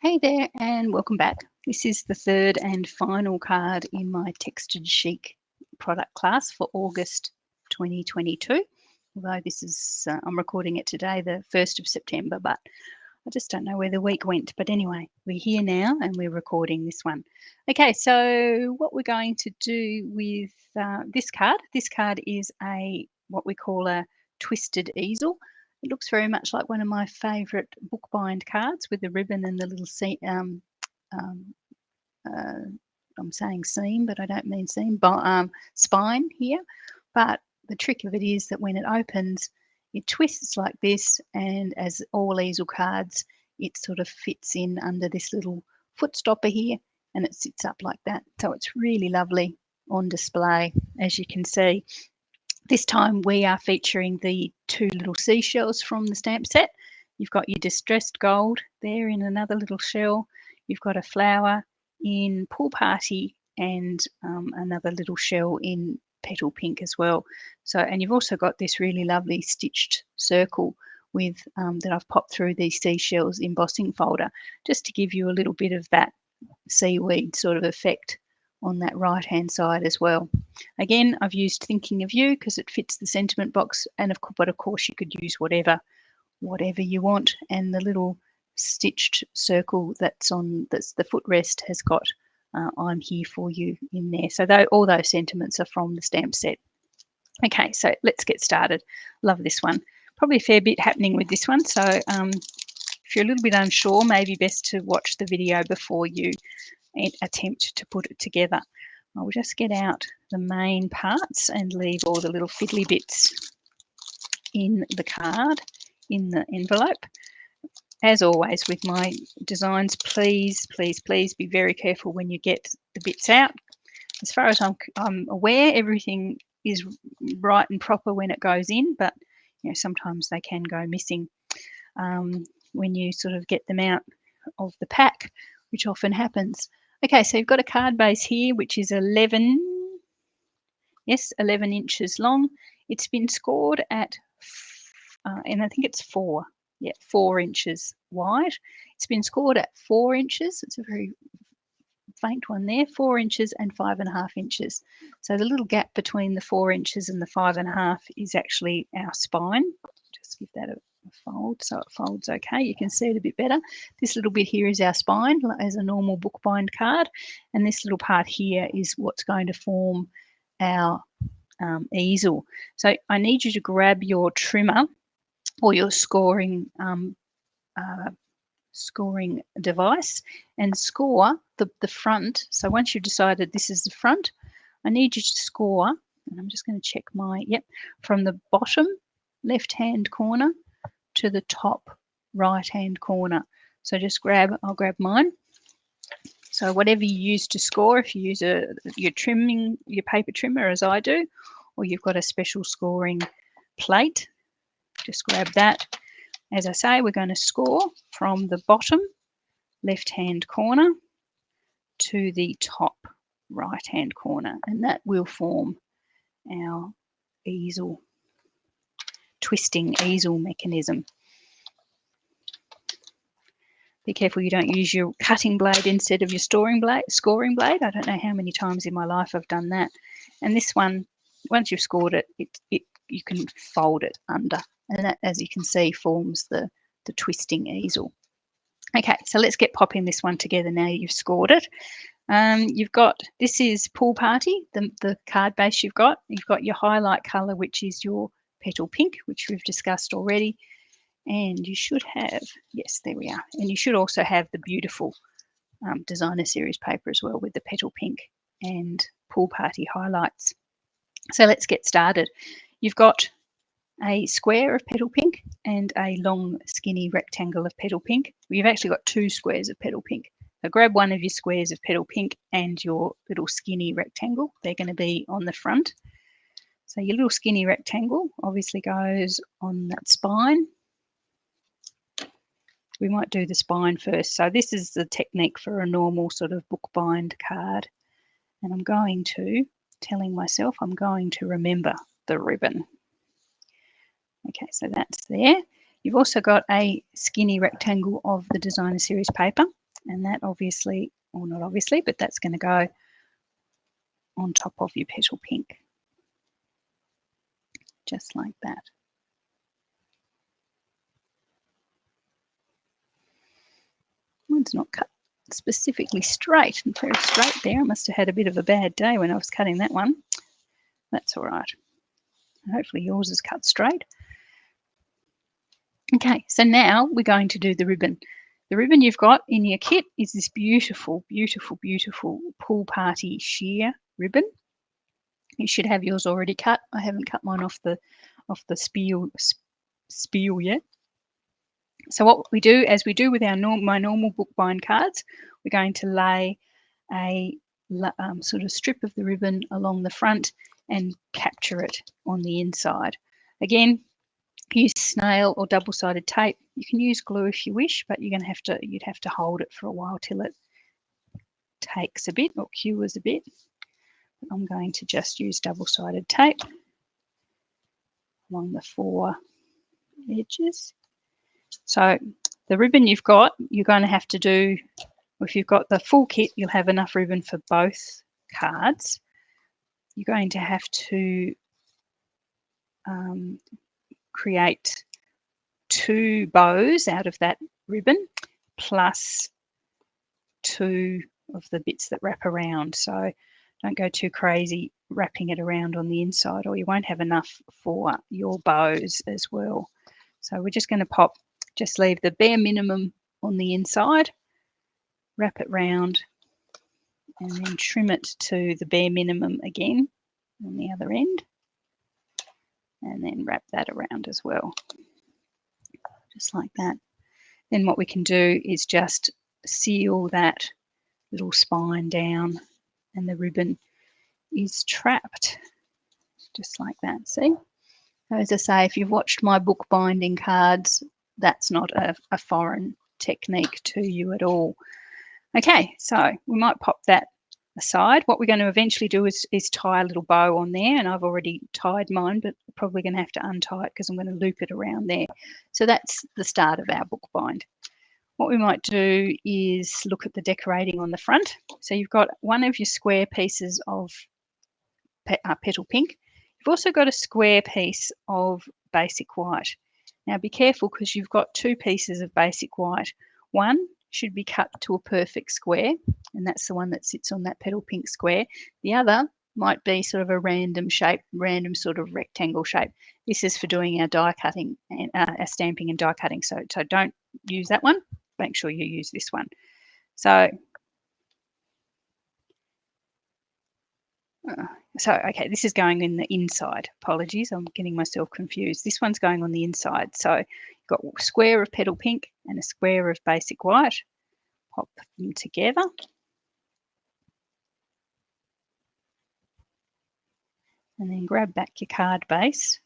Hey there and welcome back. This is the third and final card in my Textured Chic product class for August 2022. Although this is, I'm recording it today, the 1st of September, but I just don't know where the week went. But anyway, we're here now and we're recording this one. Okay, so what we're going to do with this card is what we call a twisted easel. It looks very much like one of my favourite bookbind cards with the ribbon and the little I'm saying seam, but I don't mean seam, but spine here. But the trick of it is that when it opens, it twists like this, and as all easel cards, it sort of fits in under this little foot stopper here, and it sits up like that. So it's really lovely on display, as you can see. This time we are featuring the two little seashells from the stamp set. You've got your distressed gold there in another little shell. You've got a flower in Pool Party and another little shell in Petal Pink as well. So, and you've also got this really lovely stitched circle with that I've popped through these seashells embossing folder, just to give you a little bit of that seaweed sort of effect on that right hand side as well. Again, I've used Thinking of You because it fits the sentiment box, and but of course you could use whatever you want. And the little stitched circle that's the footrest has got I'm here for you in there. So all those sentiments are from the stamp set. Okay, so let's get started. Love this one. Probably a fair bit happening with this one, so if you're a little bit unsure, maybe best to watch the video before you attempt to put it together. I'll just get out the main parts and leave all the little fiddly bits in the card, in the envelope. As always with my designs, please be very careful when you get the bits out. As far as I'm aware, everything is right and proper when it goes in, but sometimes they can go missing when you sort of get them out of the pack, which often happens. Okay, so you've got a card base here, which is 11 inches long. It's been scored at, and I think it's 4 inches wide. It's been scored at 4 inches. It's a very faint one there, 4 inches and 5.5 inches. So the little gap between the 4 inches and the 5.5 is actually our spine. Just give that a fold so it folds okay. You can see it a bit better. This little bit here is our spine as a normal bookbind card, and this little part here is what's going to form our easel. So I need you to grab your trimmer or your scoring device and score the front. So once you've decided this is the front, I need you to score, and I'm just going to check from the bottom left hand corner to the top right hand corner. So just I'll grab mine. So whatever you use to score, if you use your paper trimmer as I do, or you've got a special scoring plate, just grab that. As I say, we're going to score from the bottom left hand corner to the top right hand corner, and that will form our easel, twisting easel mechanism. Be careful you don't use your cutting blade instead of your scoring blade. I don't know how many times in my life I've done that. And this one, once you've scored it, you can fold it under, and that, as you can see, forms the twisting easel. Okay, so let's get popping this one together now you've scored it. This is Pool Party, the card base you've got your highlight colour, which is your Petal Pink, which we've discussed already. And you should have, yes, there we are. And you should also have the beautiful designer series paper as well with the Petal Pink and Pool Party highlights. So let's get started. You've got a square of Petal Pink and a long skinny rectangle of Petal Pink. You've actually got 2 squares of Petal Pink. So grab one of your squares of Petal Pink and your little skinny rectangle. They're going to be on the front. So your little skinny rectangle obviously goes on that spine. We might do the spine first. So this is the technique for a normal sort of bookbind card. And telling myself I'm going to remember the ribbon. Okay, so that's there. You've also got a skinny rectangle of the designer series paper. And that obviously, or not obviously, but that's going to go on top of your petal pink, just like that. Mine's not cut specifically straight and very straight there. I must have had a bit of a bad day when I was cutting that one. That's all right. Hopefully yours is cut straight. Okay, so now we're going to do the ribbon. The ribbon you've got in your kit is this beautiful, beautiful, beautiful pool party sheer ribbon. You should have yours already cut. I haven't cut mine off the spiel yet. So what we do, as we do with our my normal bookbind cards, we're going to lay a sort of strip of the ribbon along the front and capture it on the inside. Again, use snail or double-sided tape. You can use glue if you wish, but you'd have to hold it for a while till it takes a bit or cures a bit. I'm going to just use double-sided tape along the 4 edges. So the ribbon you've got, you're going to have to do, if you've got the full kit, you'll have enough ribbon for both cards. You're going to have to create 2 bows out of that ribbon, plus 2 of the bits that wrap around. So don't go too crazy wrapping it around on the inside, or you won't have enough for your bows as well. So we're just going to just leave the bare minimum on the inside, wrap it round, and then trim it to the bare minimum again on the other end, and then wrap that around as well, just like that. Then what we can do is just seal that little spine down, and the ribbon is trapped, just like that. See? As I say, if you've watched my book binding cards, that's not a foreign technique to you at all. Okay, so we might pop that aside. What we're going to eventually do is tie a little bow on there, and I've already tied mine, but probably going to have to untie it because I'm going to loop it around there. So that's the start of our book bind. What we might do is look at the decorating on the front. So you've got one of your square pieces of petal pink. You've also got a square piece of basic white. Now be careful because you've got 2 pieces of basic white. One should be cut to a perfect square, and that's the one that sits on that petal pink square. The other might be sort of a random shape, random sort of rectangle shape. This is for doing our die cutting and our stamping and die cutting. So don't use that one. Make sure you use this one. So okay, this is going in the inside. Apologies, I'm getting myself confused. This one's going on the inside. So you've got a square of petal pink and a square of basic white. Pop them together. And then grab back your card base.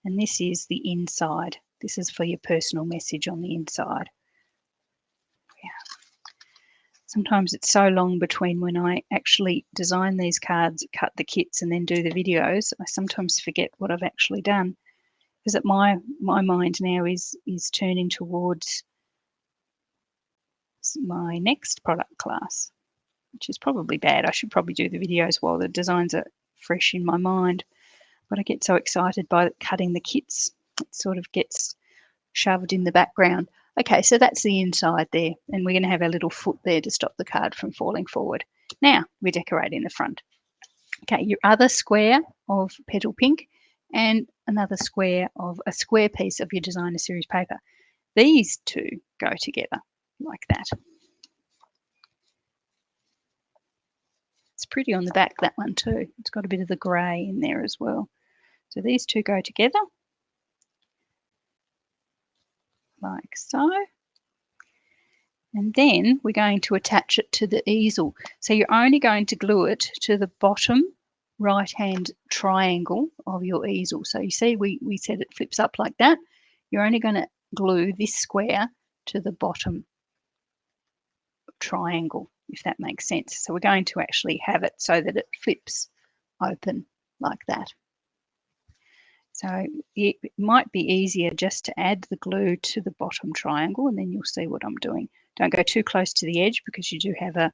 And this is the inside. This is for your personal message on the inside. Sometimes it's so long between when I actually design these cards, cut the kits, and then do the videos, I sometimes forget what I've actually done. Because my mind now is turning towards my next product class, which is probably bad. I should probably do the videos while the designs are fresh in my mind. But I get so excited by cutting the kits, it sort of gets shoved in the background. Okay, so that's the inside there, and we're going to have a little foot there to stop the card from falling forward. Now we're decorating the front. Okay, your other square of petal pink and another square of a square piece of your designer series paper. These 2 go together like that. It's pretty on the back, that one too. It's got a bit of the grey in there as well. So these 2 go together like so. And then we're going to attach it to the easel. So you're only going to glue it to the bottom right-hand triangle of your easel. So you see we said it flips up like that. You're only going to glue this square to the bottom triangle, if that makes sense. So we're going to actually have it so that it flips open like that. So it might be easier just to add the glue to the bottom triangle, and then you'll see what I'm doing. Don't go too close to the edge because you do have a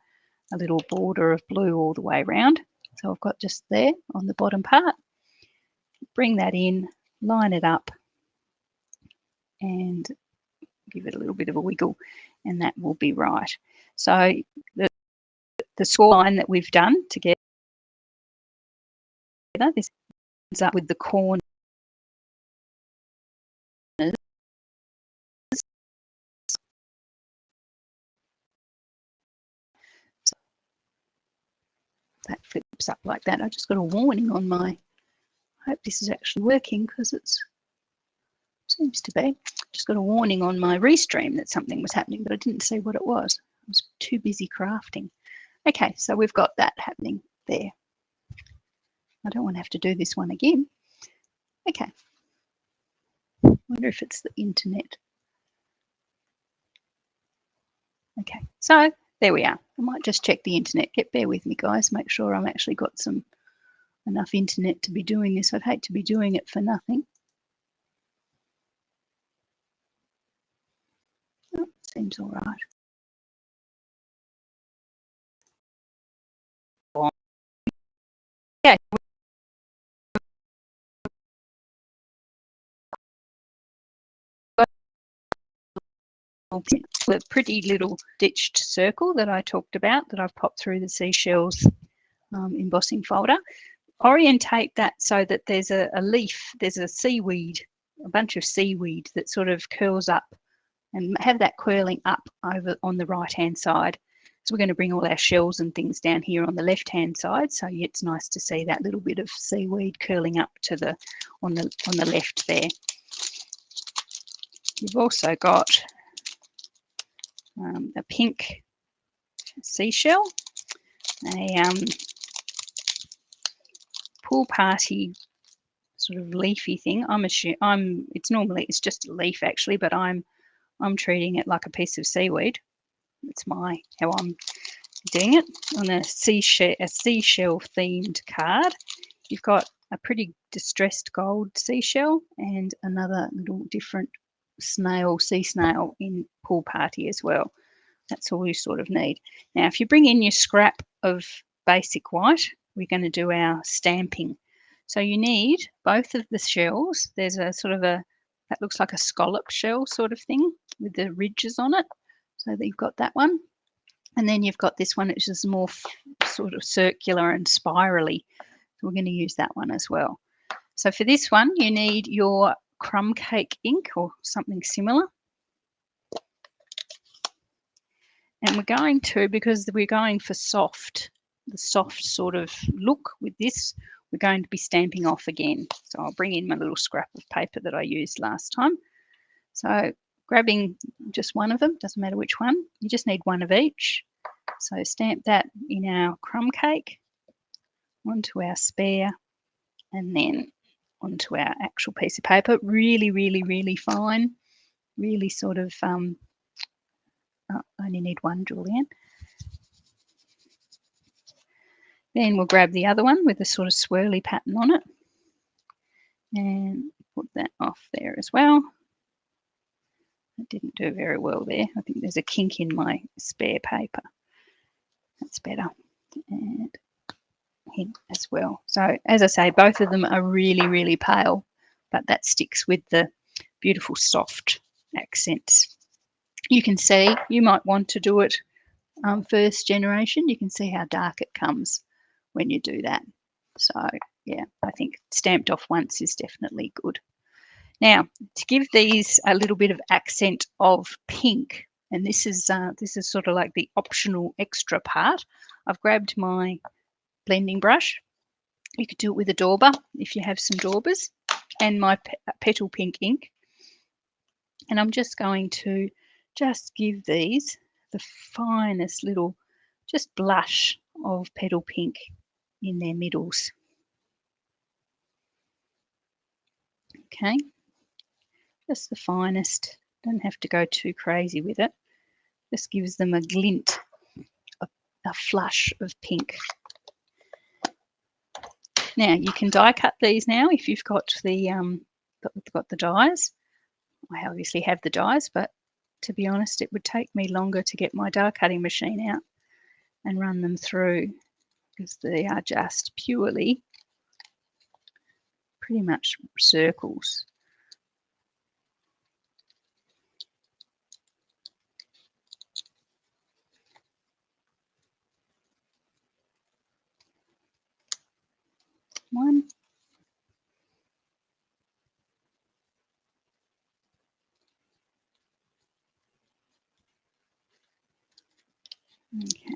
little border of blue all the way around. So I've got just there on the bottom part. Bring that in, line it up, and give it a little bit of a wiggle, and that will be right. So the score line that we've done together, this ends up with the corners. So that flips up like that. I just got a warning on my, I hope this is actually working because it seems to be. Just got a warning on my restream that something was happening, but I didn't see what it was. I was too busy crafting. Okay, so we've got that happening there. I don't want to have to do this one again. Okay. I wonder if it's the internet. Okay, so there we are. I might just check the internet. Bear with me, guys. Make sure I've actually got enough internet to be doing this. I'd hate to be doing it for nothing. Oh, seems all right. Yeah. The pretty little stitched circle that I talked about that I've popped through the seashells embossing folder. Orientate that so that there's a leaf, there's a seaweed, a bunch of seaweed that sort of curls up, and have that curling up over on the right hand side. So we're going to bring all our shells and things down here on the left hand side, so it's nice to see that little bit of seaweed curling up to the on the left there. You've also got a pink seashell, a pool party sort of leafy thing. It's just a leaf actually, but I'm treating it like a piece of seaweed. It's how I'm doing it on a seashell themed card. You've got a pretty distressed gold seashell and another little different sea snail in pool party as well. That's all you sort of need. Now, if you bring in your scrap of basic white, we're going to do our stamping. So you need both of the shells. There's a sort of that looks like a scallop shell sort of thing with the ridges on it. So that you've got that one. And then you've got this one, which is more sort of circular and spirally. So we're going to use that one as well. So for this one, you need your Crumb Cake ink or something similar. And we're going to, because we're going for the soft sort of look with this, we're going to be stamping off again. So I'll bring in my little scrap of paper that I used last time. So grabbing just one of them, doesn't matter which one, you just need one of each. So stamp that in our crumb cake, onto our spare, and then onto our actual piece of paper. Really, really, really fine. Really sort of, I only need one, Julian. Then we'll grab the other one with a sort of swirly pattern on it and put that off there as well. It didn't do very well there. I think there's a kink in my spare paper. That's better. And here as well. So as I say, both of them are really, really pale, but that sticks with the beautiful soft accents. You can see, you might want to do it first generation. You can see how dark it comes when you do that. So yeah, I think stamped off once is definitely good. Now, to give these a little bit of accent of pink, and this is sort of like the optional extra part, I've grabbed my blending brush. You could do it with a dauber if you have some daubers, and my petal pink ink. And I'm just going to give these the finest little just blush of petal pink in their middles. Okay, just the finest. Don't have to go too crazy with it. Just gives them a glint, a flush of pink. Now you can die cut these now if you've got the dies. I obviously have the dies, but to be honest. It would take me longer to get my die cutting machine out and run them through, because they are just purely pretty much circles. One. Okay.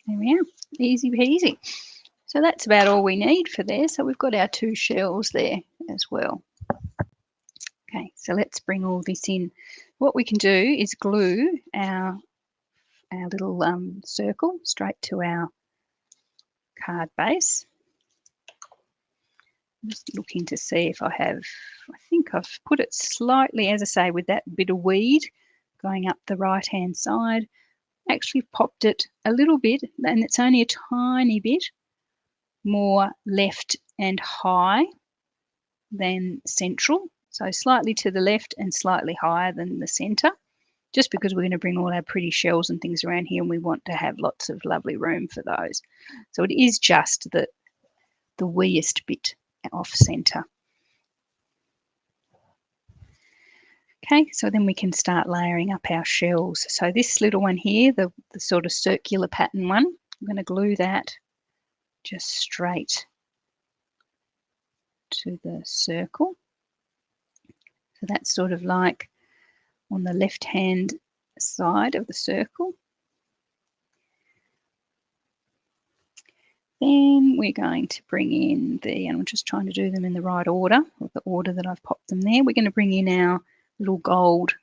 There we are, easy peasy. So that's about all we need for there. So we've got our 2 shells there as well. Okay, so let's bring all this in. What we can do is glue our little circle straight to our card base. I'm just looking to see if I think I've put it slightly, as I say, with that bit of weed going up the right hand side. Actually popped it a little bit, and it's only a tiny bit more left and high than central, so slightly to the left and slightly higher than the center, just because we're going to bring all our pretty shells and things around here and we want to have lots of lovely room for those. So it is just the weeest bit off center. Okay, so then we can start layering up our shells. So this little one here, the sort of circular pattern one, I'm going to glue that just straight to the circle. So that's sort of like on the left hand side of the circle. Then we're going to bring in and I'm just trying to do them in the right order, or the order that I've popped them there. We're going to bring in our little gold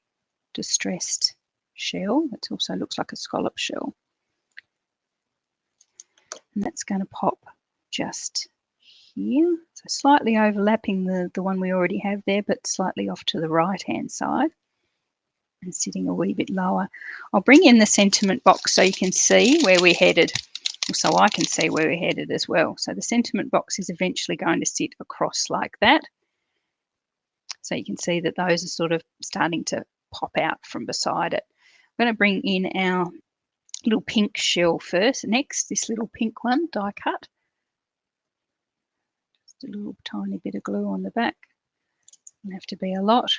distressed shell. It also looks like a scallop shell. And that's going to pop just here. So slightly overlapping the one we already have there, but slightly off to the right hand side and sitting a wee bit lower. I'll bring in the sentiment box so you can see where we're headed, so I can see where we're headed as well. So the sentiment box is eventually going to sit across like that. So you can see that those are sort of starting to pop out from beside it. I'm going to bring in our little pink shell first. Next, this little pink one, die cut. Just a little tiny bit of glue on the back. Doesn't have to be a lot.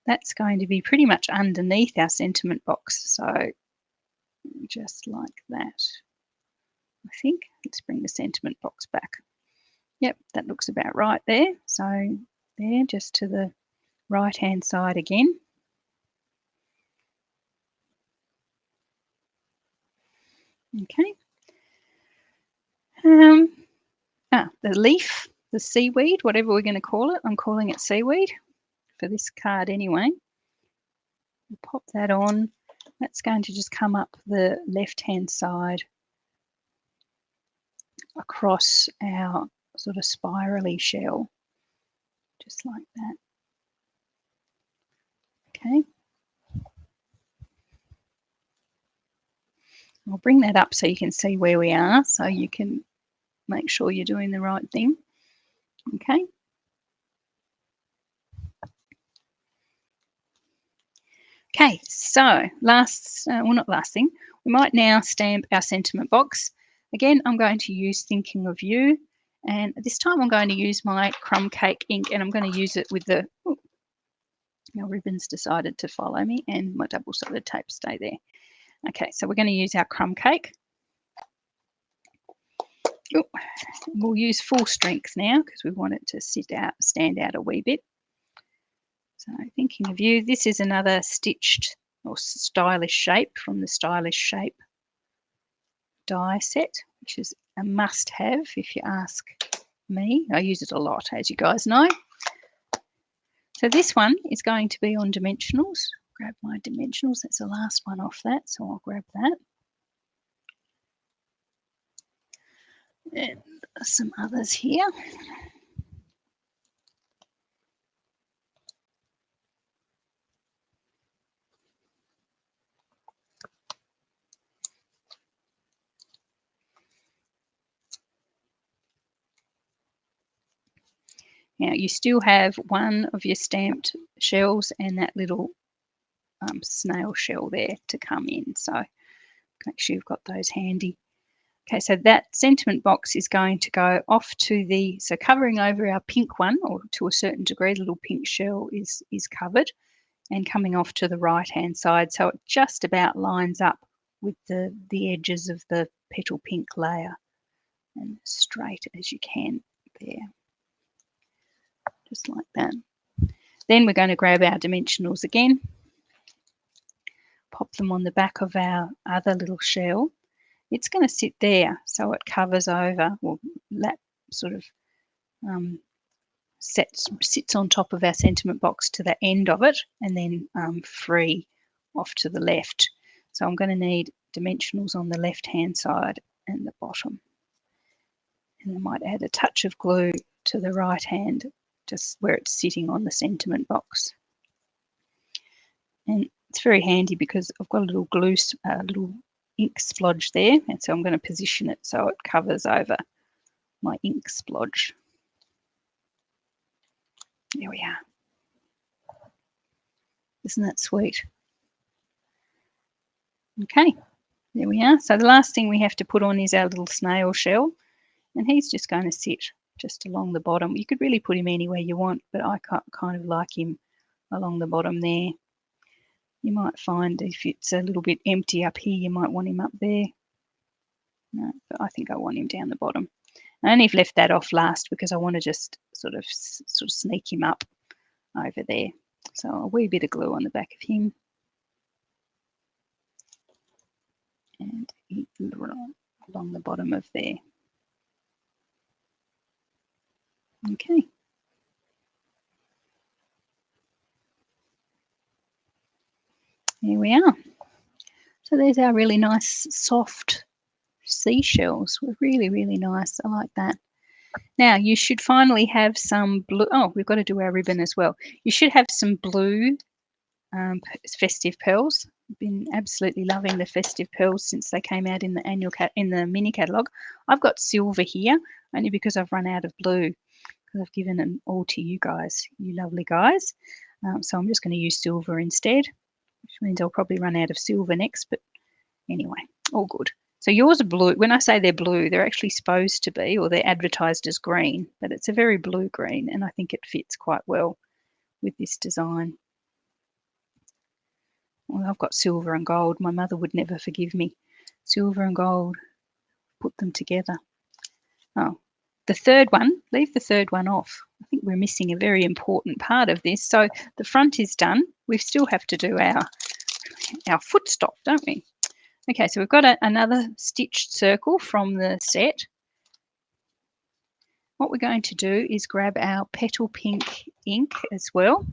That's going to be pretty much underneath our sentiment box. So just like that, I think. Let's bring the sentiment box back. Yep, that looks about right there. So there, just to the right hand side again. Okay. The leaf, the seaweed, whatever we're going to call it. I'm calling it seaweed for this card anyway. We'll pop that on. That's going to just come up the left-hand side across our sort of spirally shell, just like that. Okay. I'll bring that up so you can see where we are, so you can make sure you're doing the right thing. Okay. Okay, so not last thing, we might now stamp our sentiment box. Again, I'm going to use Thinking of You, and this time I'm going to use my Crumb Cake ink, and I'm going to use it with the, my ribbons decided to follow me, and my double-sided tape stay there. Okay, so we're going to use our Crumb Cake. We'll use full strength now because we want it to stand out a wee bit. So Thinking of You, this is another stitched or stylish shape from the Stylish Shape die set, which is a must-have if you ask me. I use it a lot, as you guys know. So this one is going to be on dimensionals. Grab my dimensionals. That's the last one off that, so I'll grab that. And some others here. Now you still have one of your stamped shells and that little snail shell there to come in. So make sure you've got those handy. Okay, so that sentiment box is going to go off to the, so covering over our pink one, or to a certain degree, the little pink shell is covered, and coming off to the right hand side, so it just about lines up with the edges of the petal pink layer, and straight as you can there, just like that. Then we're going to grab our dimensionals again, pop them on the back of our other little shell. It's going to sit there, so it covers over, or that sort of sits on top of our sentiment box to the end of it, and then free off to the left. So I'm going to need dimensionals on the left hand side and the bottom, and I might add a touch of glue to the right hand, just where it's sitting on the sentiment box. And it's very handy because I've got a little glue, little ink splodge there, and so I'm going to position it so it covers over my ink splodge. There we are. Isn't that sweet? Okay, there we are. So the last thing we have to put on is our little snail shell, and he's just going to sit just along the bottom. You could really put him anywhere you want, but I kind of like him along the bottom there. You might find if it's a little bit empty up here, you might want him up there. No, but I think I want him down the bottom. I only left that off last because I want to just sort of sneak him up over there. So a wee bit of glue on the back of him. And along the bottom of there. Okay. Here we are. So there's our really nice soft seashells. Were really, really nice. I like that. Now you should finally have some blue. Oh, we've got to do our ribbon as well. You should have some blue festive pearls. I've been absolutely loving the festive pearls since they came out in the mini catalogue. I've got silver here only because I've run out of blue, because I've given them all to you guys, you lovely guys. So I'm just going to use silver instead, which means I'll probably run out of silver next, but anyway, all good. So yours are blue. When I say they're blue, they're actually supposed to be, or they're advertised as green, but it's a very blue green, and I think it fits quite well with this design. Well, I've got silver and gold. My mother would never forgive me. Silver and gold, put them together. Oh, the third one, leave the third one off. I think we're missing a very important part of this. So the front is done. We still have to do our foot stop, don't we? Okay, so we've got another stitched circle from the set. What we're going to do is grab our petal pink ink as well.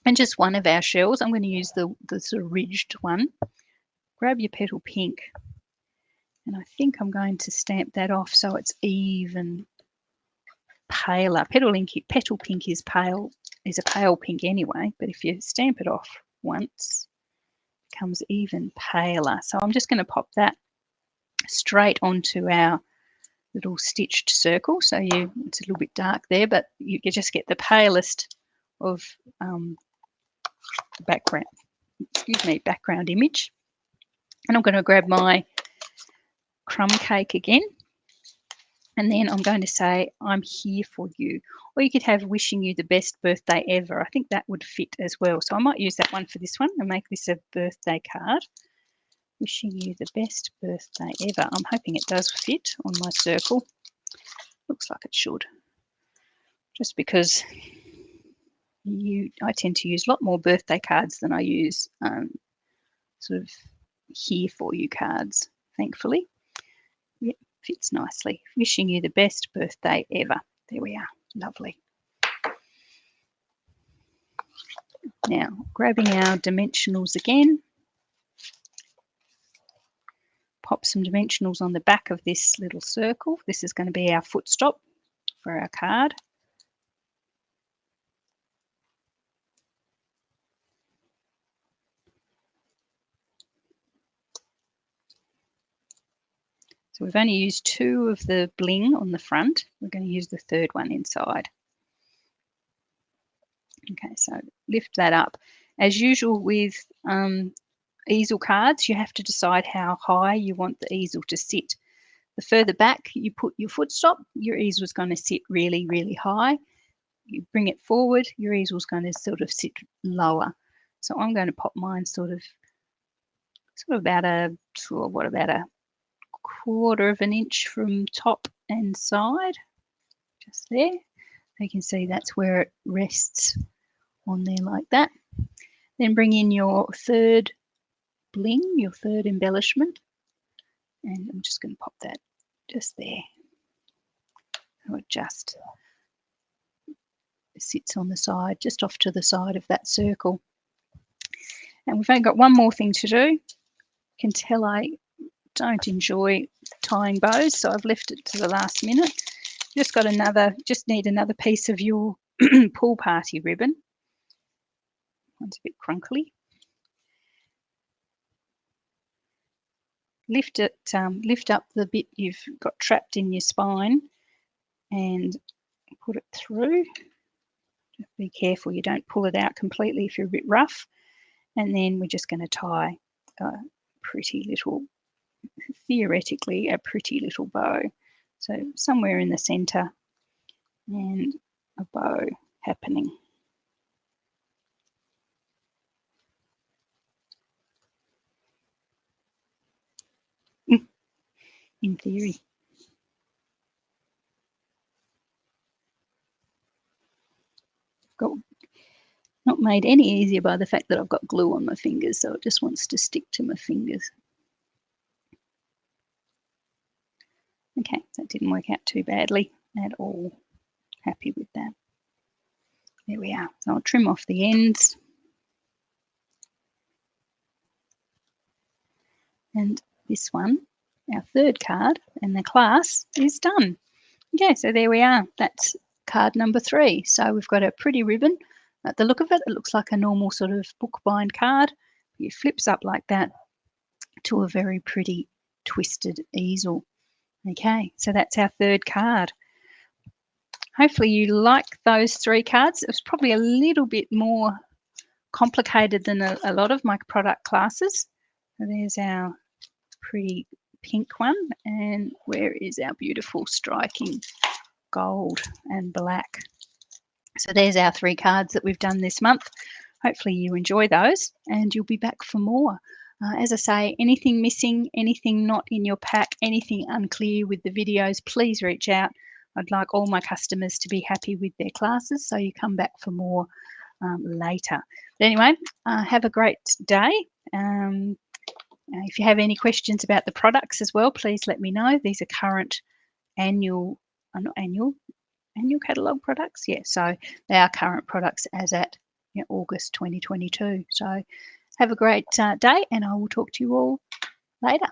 And just one of our shells. I'm going to use the sort of ridged one. Grab your petal pink. And I think I'm going to stamp that off so it's even paler. Petal pink is a pale pink anyway, but if you stamp it off once, it becomes even paler. So I'm just going to pop that straight onto our little stitched circle. So it's a little bit dark there, but you just get the palest of the background image. And I'm going to grab my crumb cake again, and then I'm going to say, I'm here for you. Or you could have wishing you the best birthday ever. I think that would fit as well. So I might use that one for this one and make this a birthday card. Wishing you the best birthday ever. I'm hoping it does fit on my circle. Looks like it should. Just because I tend to use a lot more birthday cards than I use sort of here for you cards, thankfully. Yep, fits nicely. Wishing you the best birthday ever. There we are. Lovely. Now, grabbing our dimensionals again. Pop some dimensionals on the back of this little circle. This is going to be our foot stop for our card. So So we've only used 2 of the bling on the front. We're going to use the 3rd one inside. Okay, so lift that up. As usual with easel cards, you have to decide how high you want the easel to sit. The further back you put your footstop, your easel is going to sit really, really high. You bring it forward, your easel is going to sort of sit lower. So I'm going to pop mine sort of about a 1/4 of an inch from top and side, just there. You can see that's where it rests on there like that. Then bring in your 3rd bling, your 3rd embellishment, and I'm just going to pop that just there. So it just sits on the side, just off to the side of that circle. And we've only got one more thing to do. You can tell I don't enjoy tying bows, so I've left it to the last minute. Just need another piece of your pool party ribbon. One's a bit crunkly. Lift up the bit you've got trapped in your spine and put it through. Just be careful you don't pull it out completely if you're a bit rough. And then we're just going to tie a pretty little, theoretically, a pretty little bow. So somewhere in the center and a bow happening. In theory. Not made any easier by the fact that I've got glue on my fingers, so it just wants to stick to my fingers. Okay, that didn't work out too badly at all. Happy with that. There we are. So I'll trim off the ends. And this one, our 3rd card, and the class is done. Okay, so there we are. That's card number 3. So we've got a pretty ribbon. At the look of it, it looks like a normal sort of bookbind card. It flips up like that to a very pretty twisted easel. Okay, so that's our 3rd card. Hopefully you like those 3 cards. It was probably a little bit more complicated than a lot of my product classes. So there's our pretty pink one, and where is our beautiful striking gold and black. So there's our 3 cards that we've done this month. Hopefully you enjoy those and you'll be back for more. As I say, anything missing, anything not in your pack, anything unclear with the videos, please reach out. I'd like all my customers to be happy with their classes, so you come back for more later. But anyway, have a great day. If you have any questions about the products as well, please let me know. These are current annual catalogue products. Yeah, so they are current products as at August 2022. So have a great day, and I will talk to you all later.